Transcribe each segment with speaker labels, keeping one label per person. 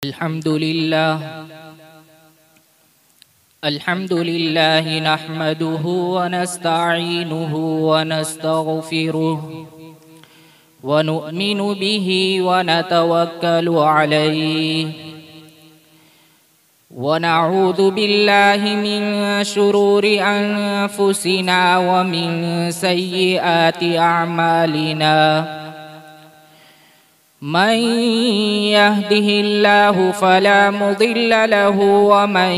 Speaker 1: अल्हम्दुलिल्लाह नहमदुहु व नस्तईनुहु व नस्तगफिरुहु व नु'मिनु बिही व नतवक्कलु अलैहि व नऊज़ु बिल्लाहि मिन शुरूरि अनफुसिना व मिन सय्यिआति अअमालिना मन यहदिहिल्लाहु फला मुदिल्ल लहु व मन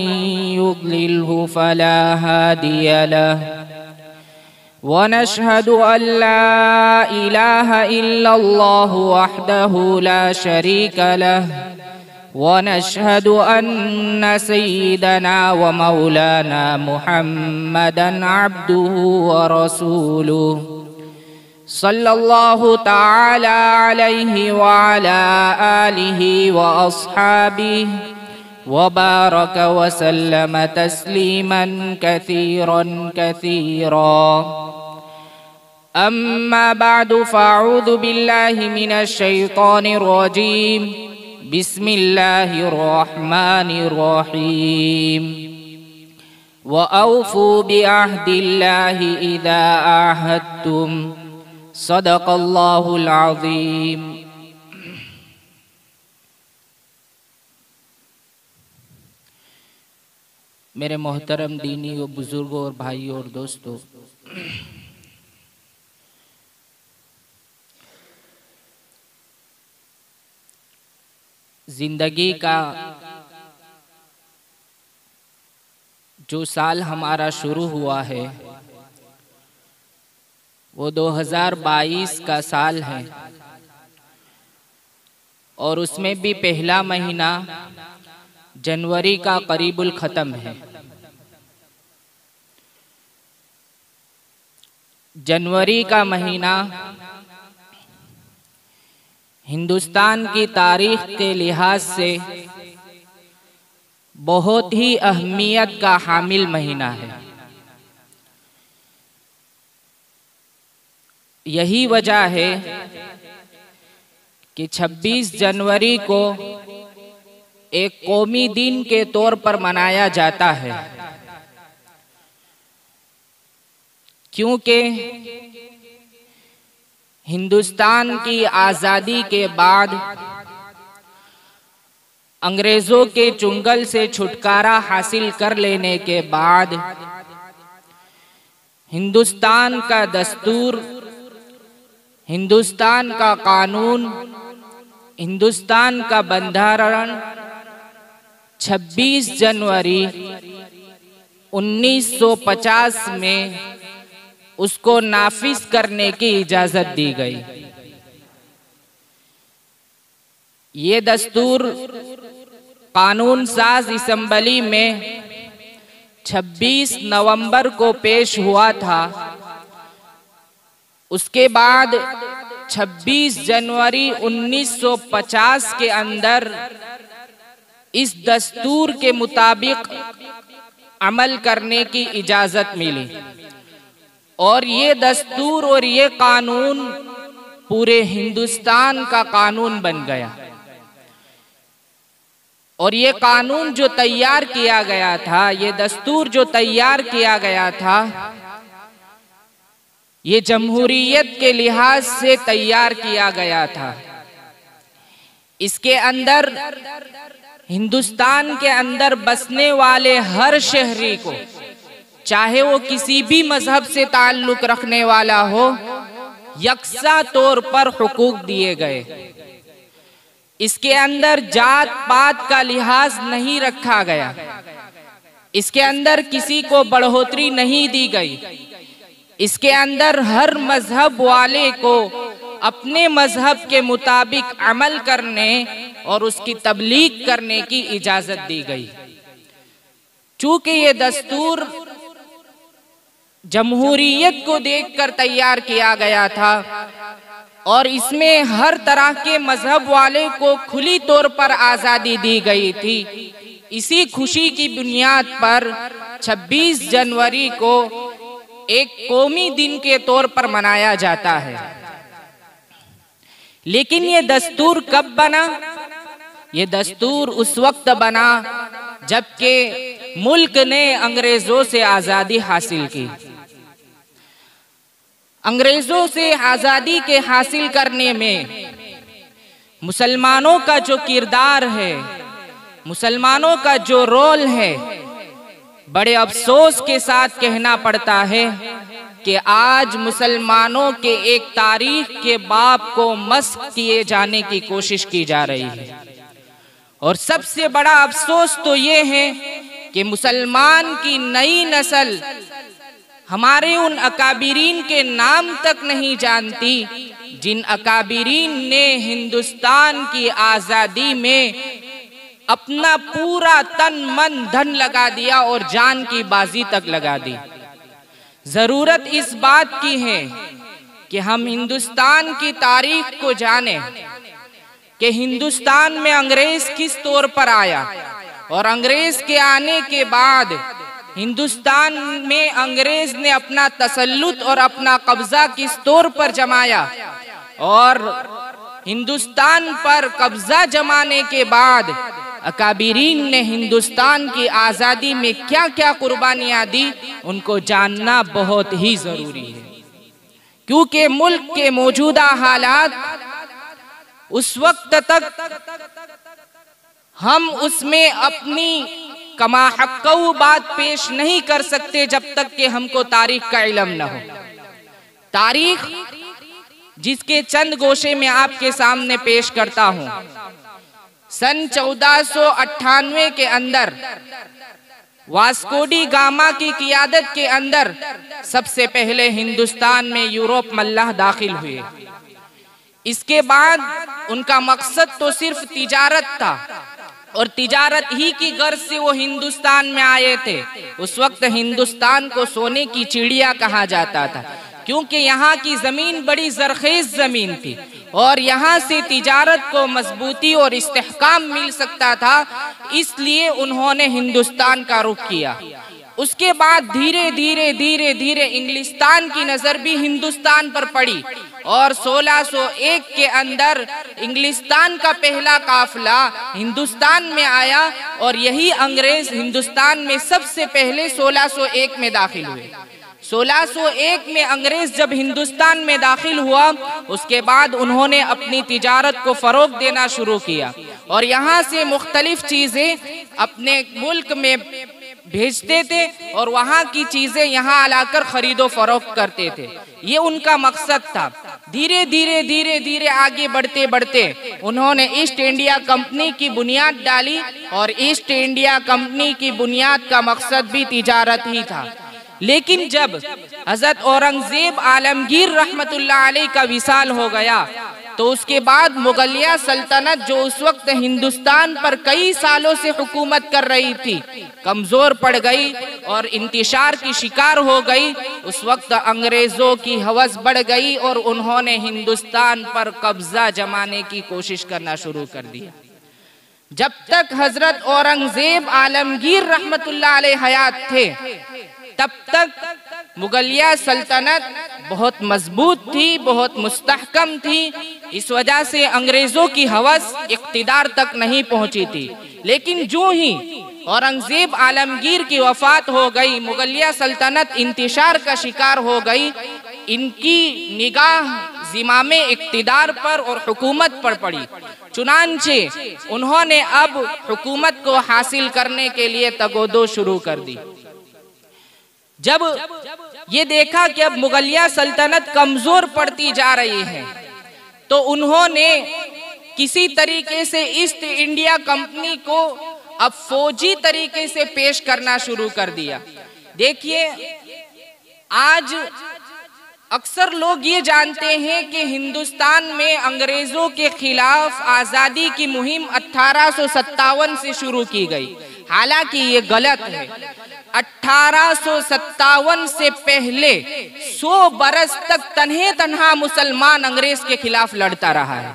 Speaker 1: युद्लिल्हु फला हादिय लहु व नशहदु अल्ला इलाहा इल्लल्लाहु वहदहु ला शरीका लहु व नशहदु अन्न सय्यिदना व मौलाना मुहम्मदन अब्दुहु व रसूलुहु सल्लल्लाहु ताला अलैहि व अला आलिहि व अस्हाबिहि व बारक व सल्लम तस्लीमन कसीरन कसीरा। अम्मा बअदु फ़अऊज़ु बिल्लाहि मिनश शैतानिर रजीम। बिस्मिल्लाहिर रहमानिर रहीम। व औफ़ू बिअहदिल्लाहि इज़ा आहदतुम। सदक़ल्लाहुल अज़ीम। मेरे मोहतरम दीनी व बुजुर्गों और भाइयों और दोस्तों, जिंदगी का जो साल हमारा शुरू हुआ है वो 2022 का साल है और उसमें भी पहला महीना जनवरी का करीबुल ख़त्म है। जनवरी का महीना हिंदुस्तान की तारीख के लिहाज से बहुत ही अहमियत का हामिल महीना है। यही वजह है कि 26 जनवरी को एक कौमी दिन के तौर पर मनाया जाता है, क्योंकि हिंदुस्तान की आज़ादी के बाद अंग्रेज़ों के चुंगल से छुटकारा हासिल कर लेने के बाद हिंदुस्तान का दस्तूर, हिंदुस्तान का कानून, हिंदुस्तान का बंधारण 26 जनवरी 1950 में उसको नाफिज करने की इजाज़त दी गई। ये दस्तूर कानून साज असेंबली में 26 नवंबर को पेश हुआ था। उसके बाद 26 जनवरी 1950 के अंदर इस दस्तूर के मुताबिक अमल करने की इजाज़त मिली और ये दस्तूर और ये कानून पूरे हिंदुस्तान का कानून बन गया। और ये कानून जो तैयार किया गया था, ये दस्तूर जो तैयार किया गया था, ये जमहूरियत के लिहाज से तैयार किया गया था। इसके अंदर हिंदुस्तान के अंदर बसने वाले हर शहरी को, चाहे वो किसी भी मजहब से ताल्लुक रखने वाला हो, यकसा तौर पर हुकूक दिए गए। इसके अंदर जात पात का लिहाज नहीं रखा गया। इसके अंदर किसी को बढ़ोतरी नहीं दी गई। इसके अंदर हर मजहब वाले को अपने मजहब के मुताबिक अमल करने और उसकी तबलीग करने की इजाजत दी गई। चूंकि ये दस्तूर जमहूरियत को देखकर तैयार किया गया था और इसमें हर तरह के मजहब वाले को खुली तौर पर आज़ादी दी गई थी, इसी खुशी की बुनियाद पर 26 जनवरी को एक कौमी दिन के तौर पर मनाया जाता है। लेकिन ये दस्तूर कब बना, ये दस्तूर उस वक्त बना जबकि मुल्क ने अंग्रेजों से आजादी हासिल की। अंग्रेजों से आजादी के हासिल करने में मुसलमानों का जो किरदार है, मुसलमानों का जो रोल है, बड़े अफसोस के साथ कहना पड़ता है कि आज मुसलमानों के एक तारीख के बाप को मस्ख किए जाने की कोशिश की जा रही है। और सबसे बड़ा अफसोस तो ये है कि मुसलमान की नई नस्ल हमारे उन अकाबिरीन के नाम तक नहीं जानती जिन अकाबिरीन ने हिंदुस्तान की आजादी में अपना पूरा तन मन धन लगा दिया और जान की बाजी तक लगा दी। जरूरत इस बात की है कि हम हिंदुस्तान की तारीख को जानें कि हिंदुस्तान में अंग्रेज किस तौर पर आया और अंग्रेज के आने के बाद हिंदुस्तान में अंग्रेज ने अपना तसल्लुत और अपना कब्जा किस तौर पर जमाया और हिंदुस्तान पर कब्जा जमाने के बाद अकाबिरीन ने हिंदुस्तान की आजादी में क्या क्या कुर्बानियां दी, उनको जानना बहुत ही जरूरी है। क्योंकि मुल्क के मौजूदा हालात उस वक्त तक हम उसमें अपनी कमा हक़्क़ू बात पेश नहीं कर सकते जब तक कि हमको तारीख का इल्म न हो। तारीख जिसके चंद गोशे में आपके सामने पेश करता हूं। सन 1498 के अंदर वास्को डी गामा की क़ियादत के अंदर सबसे पहले हिंदुस्तान में यूरोप मल्लाह दाखिल हुए। इसके बाद उनका मकसद तो सिर्फ तिजारत था और तिजारत ही की गर्ज से वो हिंदुस्तान में आए थे। उस वक्त हिंदुस्तान को सोने की चिड़िया कहा जाता था क्योंकि यहाँ की जमीन बड़ी जरखेज जमीन थी और यहाँ से तिजारत को मजबूती और इस्तेहकाम मिल सकता था, इसलिए उन्होंने हिंदुस्तान का रुख किया। उसके बाद धीरे धीरे इंग्लिस्तान की नजर भी हिंदुस्तान पर पड़ी और 1601 के अंदर इंग्लिस्तान का पहला काफिला हिंदुस्तान में आया और यही अंग्रेज हिंदुस्तान में सबसे पहले 1601 में दाखिल हुए। 1601 में अंग्रेज जब हिंदुस्तान में दाखिल हुआ, उसके बाद उन्होंने अपनी तिजारत को फरोग देना शुरू किया और यहाँ से मुख्तलिफ चीजें अपने मुल्क में भेजते थे और वहाँ की चीजें यहाँ लाकर खरीदो फरोख्त करते थे। ये उनका मकसद था। धीरे धीरे आगे बढ़ते बढ़ते उन्होंने ईस्ट इंडिया कंपनी की बुनियाद डाली और ईस्ट इंडिया कंपनी की बुनियाद का मकसद भी तिजारत ही था। लेकिन जब हजरत औरंगजेब आलमगीर रहमतुल्लाह अलैह का विसाल हो गया तो उसके बाद मुगलिया सल्तनत जो उस वक्त हिंदुस्तान पर कई सालों से हुकूमत कर रही थी, कमजोर पड़ गई और इंतशार की शिकार हो गई। उस वक्त अंग्रेजों की हवस बढ़ गई और उन्होंने हिंदुस्तान पर कब्जा जमाने की कोशिश करना शुरू कर दिया। जब तक हजरत औरंगजेब आलमगीर रहमतुल्लाह अलैह हयात थे तब तक मुगलिया सल्तनत बहुत मजबूत थी, बहुत मुस्तहकम थी। इस वजह से अंग्रेजों की हवस इक़्तिदार तक नहीं पहुंची थी। लेकिन जो ही औरंगजेब आलमगीर की वफात हो गई, मुगलिया सल्तनत इंतशार का शिकार हो गई, इनकी निगाह ज़िमामे इक़्तिदार पर और हुकूमत पर पड़ी। चुनांचे उन्होंने अब हुकूमत को हासिल करने के लिए तगोदो शुरू कर दी। जब ये देखा कि अब मुगलिया सल्तनत कमजोर पड़ती जा रही है तो उन्होंने किसी तरीके से ईस्ट इंडिया कंपनी को अब फौजी तरीके से पेश करना शुरू कर दिया। देखिए, आज अक्सर लोग ये जानते हैं कि हिंदुस्तान में अंग्रेजों के खिलाफ आजादी की मुहिम 1857 से शुरू की गई। हालांकि ये गलत है। 1857 से पहले 100 बरस तक तन्हे तन्हा मुसलमान अंग्रेज के खिलाफ लड़ता रहा है।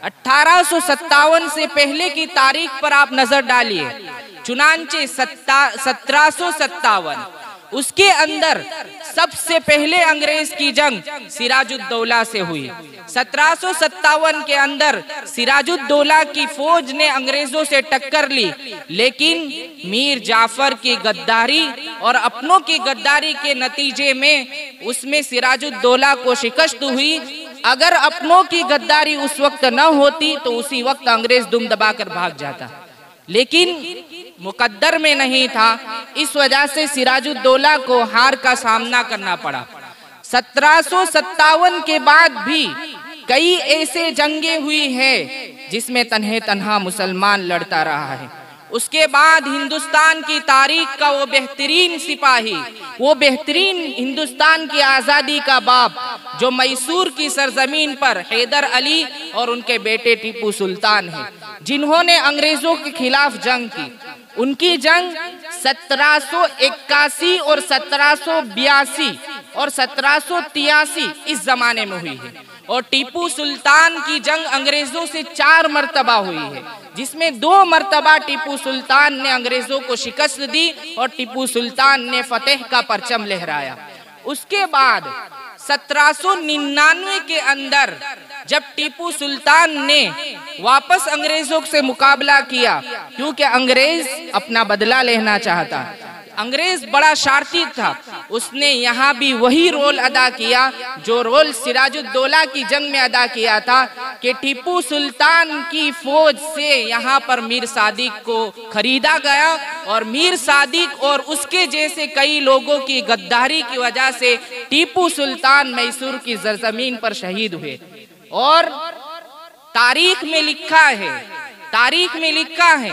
Speaker 1: 1857 से पहले की तारीख पर आप नजर डालिए। चुनांचे 1757 उसके अंदर सबसे पहले अंग्रेज की जंग सिराजुद्दौला से हुई। 1757 के अंदर सिराजुद्दौला की फौज ने अंग्रेजों से टक्कर ली, लेकिन मीर जाफर की गद्दारी और अपनों की गद्दारी के नतीजे में उसमें सिराजुद्दौला को शिकस्त हुई। अगर अपनों की गद्दारी उस वक्त न होती तो उसी वक्त अंग्रेज दुम दबाकर भाग जाता, लेकिन मुकद्दर में नहीं था। इस वजह से सिराजुद्दौला को हार का सामना करना पड़ा। 1757 के बाद भी कई ऐसे जंगे हुई है जिसमें तन्हे तन्हा मुसलमान लड़ता रहा है। उसके बाद हिंदुस्तान की तारीख का वो बेहतरीन सिपाही, वो बेहतरीन हिंदुस्तान की आज़ादी का बाप जो मैसूर की सरजमीन पर हैदर अली और उनके बेटे टीपू सुल्तान हैं, जिन्होंने अंग्रेजों के खिलाफ जंग की। उनकी जंग 1781 और 1782 और 1783 इस जमाने में हुई है। और टीपू सुल्तान की जंग अंग्रेजों से 4 मर्तबा हुई है, जिसमें 2 मर्तबा टीपू सुल्तान ने अंग्रेजों को शिकस्त दी और टीपू सुल्तान ने फतेह का परचम लहराया। उसके बाद 1799 के अंदर जब टीपू सुल्तान ने वापस अंग्रेजों से मुकाबला किया, क्योंकि अंग्रेज अपना बदला लेना चाहता, अंग्रेज बड़ा शातिर था, उसने यहाँ भी वही रोल अदा किया जो रोल सिराजुद्दौला की जंग में अदा किया था कि टीपू सुल्तान की फौज से यहाँ पर मीर सादिक को खरीदा गया और मीर सादिक और उसके जैसे कई लोगों की गद्दारी की वजह से टीपू सुल्तान मैसूर की सरजमीन पर शहीद हुए। और तारीख में लिखा है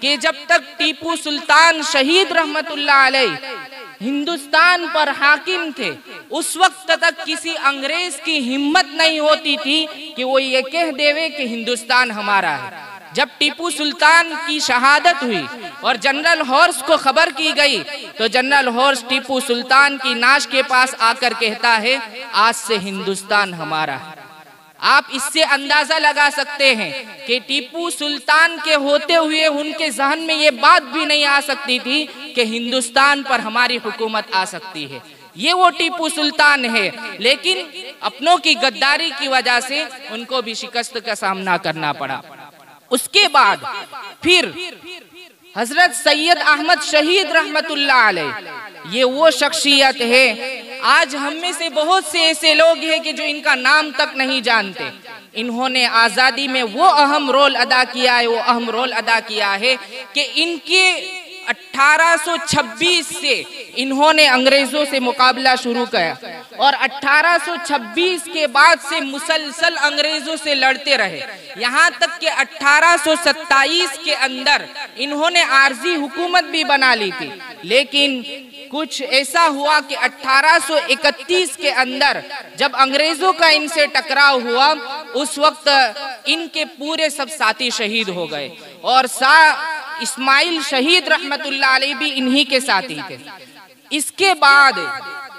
Speaker 1: कि जब तक टीपू सुल्तान शहीद रहमतुल्लाह अलैह हिंदुस्तान पर हाकिम थे, उस वक्त तक किसी अंग्रेज की हिम्मत नहीं होती थी कि वो ये कह देवे कि हिंदुस्तान हमारा है। जब टीपू सुल्तान की शहादत हुई और जनरल हॉर्स को खबर की गई, तो जनरल हॉर्स टीपू सुल्तान की नाश के पास आकर कहता है, आज से हिंदुस्तान हमारा है। आप इससे अंदाजा लगा सकते हैं कि टीपू सुल्तान के होते हुए उनके जहन में ये बात भी नहीं आ सकती थी कि हिंदुस्तान पर हमारी हुकूमत आ सकती है। ये वो टीपू सुल्तान है, लेकिन अपनों की गद्दारी की वजह से उनको भी शिकस्त का सामना करना पड़ा। उसके बाद फिर हजरत सैयद अहमद शहीद रहमतुल्लाह अलैह, ये वो शख्सियत है, आज हम में से बहुत से ऐसे लोग हैं कि जो इनका नाम तक नहीं जानते। इन्होंने आज़ादी में वो अहम रोल अदा किया है कि इनके 1826 से इन्होंने अंग्रेजों से मुकाबला शुरू किया और 1826 के बाद से मुसलसल अंग्रेजों से लड़ते रहे, यहाँ तक कि 1827 के अंदर इन्होंने आर्जी हुकूमत भी बना ली थी। लेकिन कुछ ऐसा हुआ कि 1831 के अंदर जब अंग्रेजों का इनसे टकराव हुआ, उस वक्त इनके पूरे सब साथी शहीद हो गए और इस्माइल शहीद रहमतुल्लाह अलैह भी इन्हीं के साथी थे। इसके बाद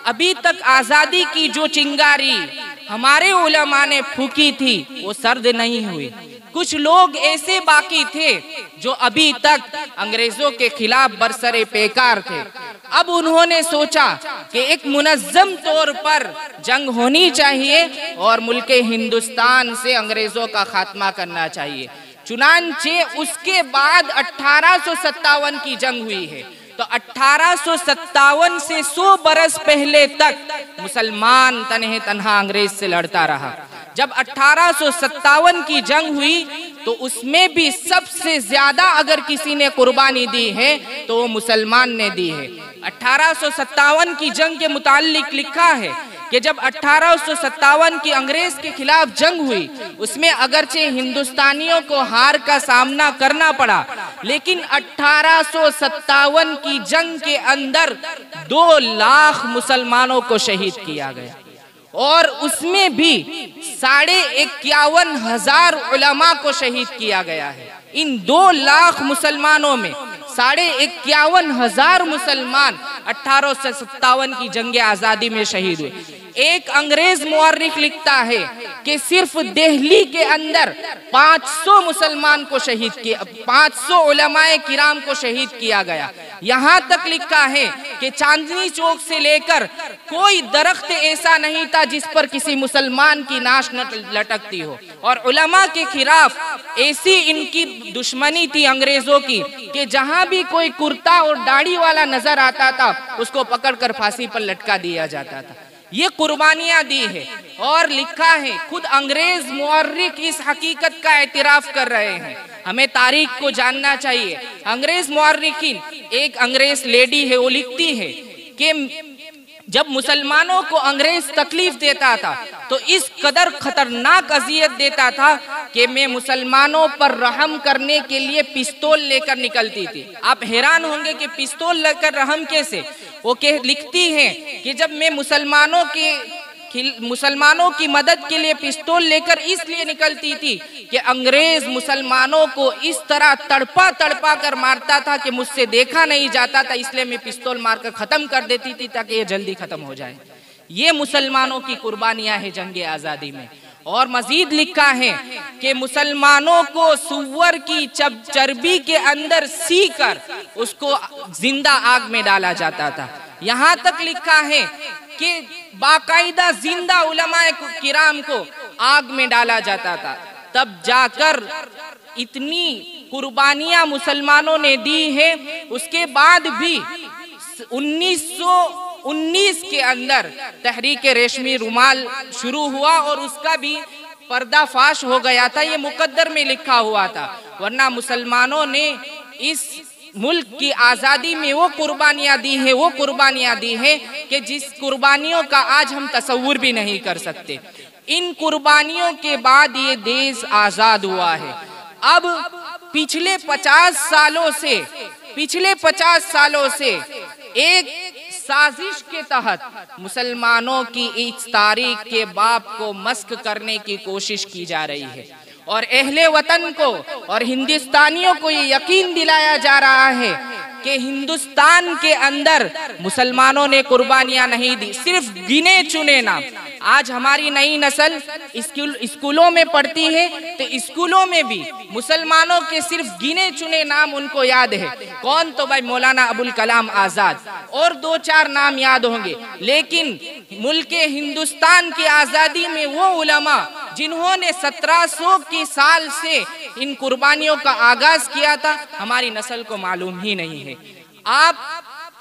Speaker 1: अभी तक आजादी की जो चिंगारी हमारे उलमा ने फूकी थी वो सर्द नहीं हुई। कुछ लोग ऐसे बाकी थे जो अभी तक अंग्रेजों के खिलाफ बरसरे पेकार थे। अब उन्होंने सोचा कि एक मुनज़्ज़म तौर पर जंग होनी चाहिए और मुल्के हिंदुस्तान से अंग्रेजों का खात्मा करना चाहिए। चुनांचे उसके बाद 1857 की जंग हुई है। तो 1857 से 100 बरस पहले तक मुसलमान तन्हे तन्हा अंग्रेज से लड़ता रहा। जब 1857 की जंग हुई तो उसमें भी सबसे ज्यादा अगर किसी ने कुर्बानी दी है तो वो मुसलमान ने दी है। 1857 की जंग के मुताल्लिक लिखा है कि जब 1857 की अंग्रेज के खिलाफ जंग हुई, उसमें अगरचे हिंदुस्तानियों को हार का सामना करना पड़ा, लेकिन 1857 की जंग के अंदर 2 लाख मुसलमानों को शहीद किया गया और उसमें भी 51,500 उलमा को शहीद किया गया है। इन 2 लाख मुसलमानों में 51,500 मुसलमान 1857 की जंग आजादी में शहीद हुए। एक अंग्रेज मुअर्रिख लिखता है कि सिर्फ दिल्ली के अंदर 500 मुसलमान को शहीद किया, 500 उलमाए किराम को शहीद किया गया। यहाँ तक लिखा है कि चांदनी चौक से लेकर कोई दरख्त ऐसा नहीं था जिस पर किसी मुसलमान की नाश न लटकती हो। और उलमा के खिलाफ ऐसी इनकी दुश्मनी थी अंग्रेजों की कि जहां भी कोई कुर्ता और दाढ़ी वाला नजर आता था उसको पकड़कर फांसी पर लटका दिया जाता था। ये कुर्बानियां दी है और लिखा है, खुद अंग्रेज मुअर्रिख इस हकीकत का एतराफ कर रहे हैं। हमें तारीख को जानना चाहिए। अंग्रेज मुअर्रिखीन, एक अंग्रेज लेडी है, वो लिखती है कि जब मुसलमानों को अंग्रेज तकलीफ देता था तो इस कदर खतरनाक अजियत देता था कि मैं मुसलमानों पर रहम करने के लिए पिस्तौल लेकर निकलती थी। आप हैरान होंगे कि पिस्तौल लेकर रहम कैसे? वो लिखती हैं कि जब मैं मुसलमानों की मदद के लिए पिस्तौल लेकर इसलिए निकलती थी कि अंग्रेज मुसलमानों को इस तरह तड़पा तड़पा कर मारता था कि मुझसे देखा नहीं जाता था, इसलिए मैं पिस्तौल मारकर खत्म कर देती थी ताकि ये जल्दी खत्म हो जाए। ये मुसलमानों की कुर्बानियां हैं जंग आजादी में। और मजीद लिखा है कि मुसलमानों को सुअर की चर्बी के अंदर सी कर उसको जिंदा आग में डाला जाता था। यहाँ तक लिखा है कि बाकायदा जिंदा उलमाए किराम को आग में डाला जाता था। तब जाकर इतनी कुर्बानियां मुसलमानों ने दी है। उसके बाद भी 1919 के अंदर तहरीक रेशमी रुमाल शुरू हुआ और उसका भी पर्दाफाश हो गया था। ये मुकद्दर में लिखा हुआ था, वरना मुसलमानों ने इस मुल्क की आज़ादी में वो कुर्बानियां दी है कि जिस कुर्बानियों का आज हम तसव्वुर भी नहीं कर सकते। इन कुर्बानियों के बाद ये देश आज़ाद हुआ है। अब पिछले 50 सालों से एक साजिश के तहत मुसलमानों की इस तारीख के बाप को मस्क करने की कोशिश की जा रही है और अहले वतन को और हिंदुस्तानियों को ये यकीन दिलाया जा रहा है कि हिंदुस्तान के अंदर मुसलमानों ने कुर्बानियां नहीं दी, सिर्फ गिने चुने नाम। आज हमारी नई नस्ल स्कूलों में पढ़ती है तो स्कूलों में भी मुसलमानों के सिर्फ गिने चुने नाम उनको याद है। कौन? तो भाई मौलाना अबुल कलाम आजाद और 2-4 नाम याद होंगे। लेकिन मुल्क हिंदुस्तान की आजादी में वो उलमा जिन्होंने 1700 की साल से इन कुर्बानियों का आगाज किया था, हमारी नस्ल को मालूम ही नहीं है। आप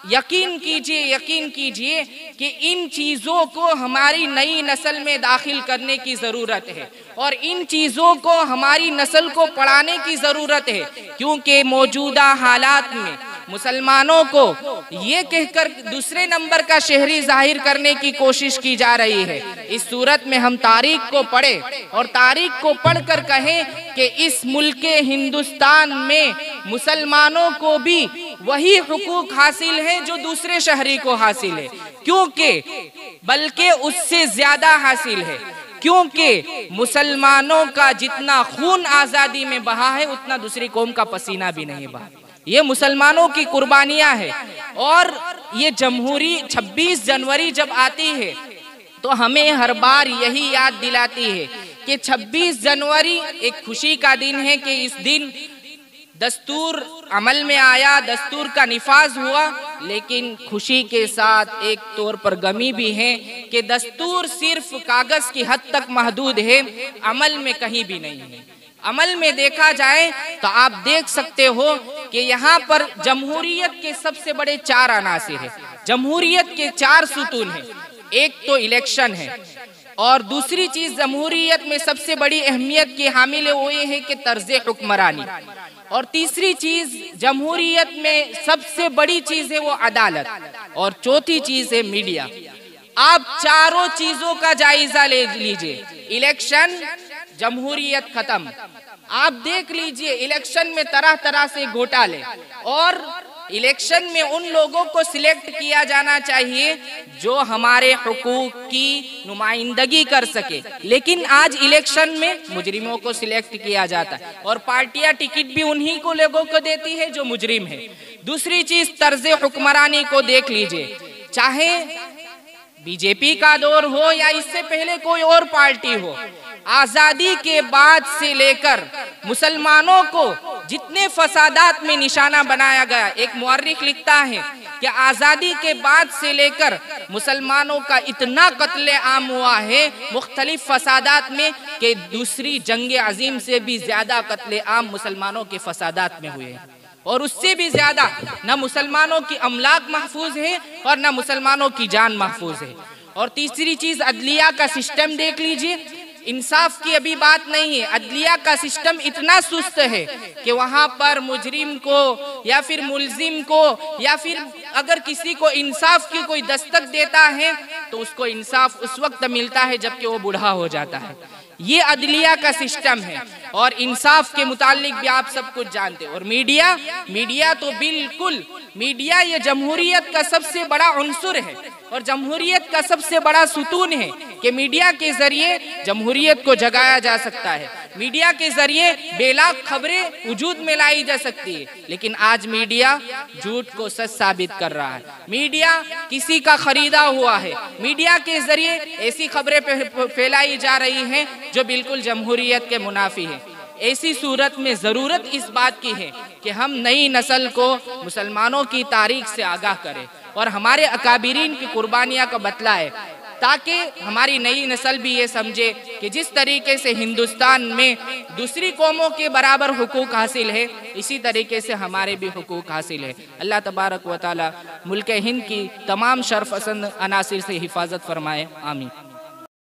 Speaker 1: यकीन कीजिए कि इन चीजों को हमारी नई नस्ल में दाखिल करने की जरूरत है और इन चीजों को हमारी नस्ल को पढ़ाने की जरूरत है, क्योंकि मौजूदा हालात में मुसलमानों को ये कहकर दूसरे नंबर का शहरी जाहिर करने की कोशिश की जा रही है। इस सूरत में हम तारीख को पढ़े और तारीख को पढ़कर कहें कि इस मुल्क हिंदुस्तान में मुसलमानों को भी वही हुकूक हासिल है जो दूसरे शहरी को हासिल है, बल्कि उससे ज्यादा हासिल है, क्योंकि मुसलमानों का जितना खून आजादी में बहा है उतना दूसरी कौम का पसीना भी नहीं बहा। ये मुसलमानों की कुर्बानियां है। और ये जमहूरी 26 जनवरी जब आती है तो हमें हर बार यही याद दिलाती है कि 26 जनवरी एक खुशी का दिन है कि इस दिन दस्तूर अमल में आया, दस्तूर का निफाज हुआ। लेकिन खुशी के साथ एक तौर पर गमी भी है कि दस्तूर सिर्फ कागज की हद तक महदूद है, अमल में कहीं भी नहीं है। अमल में देखा जाए तो आप देख सकते हो कि यहाँ पर जमहूरियत के सबसे बड़े 4 अनासिर है, जमहूरियत के 4 सुतून है। एक तो इलेक्शन है और दूसरी चीज जमहूरियत में सबसे बड़ी अहमियत की हामिल वो ये है कि तर्ज़े हुक्मरानी, और तीसरी चीज जमहूरियत में सबसे बड़ी चीज है वो अदालत, और चौथी चीज है मीडिया। आप चारों चीजों का जायजा ले लीजिए। इलेक्शन, जमहूरियत खत्म। आप देख लीजिए इलेक्शन में तरह तरह से घोटाले, और इलेक्शन में उन लोगों को सिलेक्ट किया जाना चाहिए जो हमारे हुकूक की नुमाइंदगी कर सके, लेकिन आज इलेक्शन में मुजरिमों को सिलेक्ट किया जाता है और पार्टियां टिकट भी उन्हीं को लोगों को देती है जो मुजरिम है। दूसरी चीज तर्ज़े हुक्मरानी को देख लीजिए, चाहे बीजेपी का दौर हो या इससे पहले कोई और पार्टी हो, आजादी के बाद से लेकर मुसलमानों को जितने फसादात में निशाना बनाया गया, एक मुअर्रिख लिखता है कि आजादी के बाद से लेकर मुसलमानों का इतना कत्ले आम हुआ है मुख्तलिफ फसादात में कि दूसरी जंग अजीम से भी ज्यादा कत्ले आम मुसलमानों के फसादात में हुए हैं। और उससे भी ज्यादा न मुसलमानों की अमलाक महफूज है और न मुसलमानों की जान महफूज है। और तीसरी चीज, अदलिया का सिस्टम देख लीजिए, इंसाफ की अभी बात नहीं है, अदलिया का सिस्टम इतना सुस्त है कि वहां पर मुजरिम को या फिर मुलजिम को या फिर अगर किसी को इंसाफ की कोई दस्तक देता है तो उसको इंसाफ उस वक्त मिलता है जबकि वो बूढ़ा हो जाता है। ये अदलिया का सिस्टम है। और इंसाफ के मुतालिक भी आप सब कुछ जानते हैं। और मीडिया तो बिल्कुल, मीडिया ये जमहूरियत का सबसे बड़ा उन्सुर है और जमहूरियत का सबसे बड़ा सुतून है कि मीडिया के जरिए जमहूरियत को जगाया जा सकता है, मीडिया के जरिए बेलाग खबरें वजूद में लाई जा सकती है। लेकिन आज मीडिया झूठ को सच साबित कर रहा है, मीडिया किसी का खरीदा हुआ है, मीडिया के जरिए ऐसी खबरें फैलाई जा रही हैं जो बिल्कुल जमहूरियत के मुनाफी है। ऐसी सूरत में ज़रूरत इस बात की है कि हम नई नस्ल को मुसलमानों की तारीख से आगाह करें और हमारे अकाबिरीन की कुर्बानियाँ को बतलाए, ताकि हमारी नई नस्ल भी ये समझे कि जिस तरीके से हिंदुस्तान में दूसरी कौमों के बराबर हुकूक हासिल है, इसी तरीके से हमारे भी हुकूक हासिल है। अल्लाह तबारक व तआला मुल्क हिंद की तमाम शर्फ पसंद अनासिर से हिफाजत फरमाए। आमीन।